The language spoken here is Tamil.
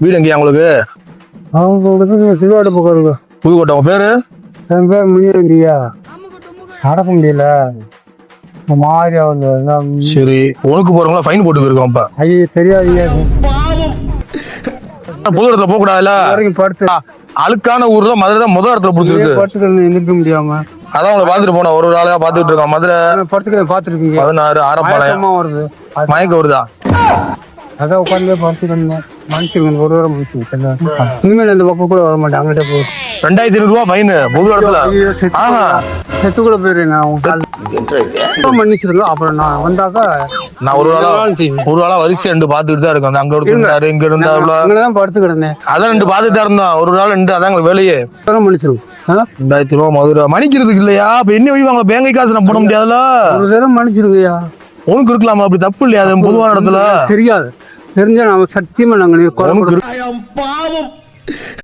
வீடு எங்கேயா உங்களுக்கு? அவங்களுக்கு சிறுவாடு பக்கம் இருக்கு. புதுக்கோட்டை. உங்க பேரு? என் பேர் முனியா. நடக்க முடியல, மாதிரி ஆகுது. சரி, உனக்கு போறவங்களா ஃபைன் போட்டு இருக்கோம். அப்ப ஐயோ தெரியாதீங்க, பொது இடத்துல போக கூடாதுல்ல. படுத்து அழுக்கான ஊர்ல மதுரை தான் முதல் இடத்துல பிடிச்சிருக்கு. படுத்துக்கிறது எந்திரிக்க முடியாம அதான் உங்களை பாத்துட்டு போனோம். ஒரு ஆளா பாத்துட்டு இருக்கோம். மதுரை படுத்துக்கிறது பாத்துருக்கீங்க. 16 ஆரப்பாளையம் வருது. மயக்க வருதா? அதான் உட்காந்து படுத்துக்கிறேன். மனுஷங்க ஒரு வாரம் மனுஷங்க இனிமேல் இந்த பக்கம் கூட வர மாட்டேன். அங்கிட்ட போய் 2500 ரூபா ஃபைன் பொது இடத்துல. செத்து கூட போயிருங்க. மன்னிச்சிருங்க. அப்புறம் நான் வந்தாக்கா நான் ஒரு ஆளா வரிசை 2 பாத்துக்கிட்டு தான் இருக்கேன். அங்க இருந்தாரு, இங்க இருந்தாருல. அங்கதான் படுத்து கிடந்தேன். அதான் 2 பாத்துட்டு தான் இருந்தோம். ஒரு நாள் 2 அதான் எங்களுக்கு வேலையே. மன்னிச்சிருங்க. 2000 ரூபா மதுரை மணிக்கிறதுக்கு இல்லையா? இப்ப என்ன வைவாங்க? பேங்கை காசு நான் போட முடியாதுல. ஒரு தடவை மன்னிச்சிருங்கய்யா. உனக்கு இருக்கலாமா? அப்படி தப்பு இல்லையா? அது பொதுவான இடத்துல தெரியாது. தெரிஞ்சா நாம சத்தியமா நாங்க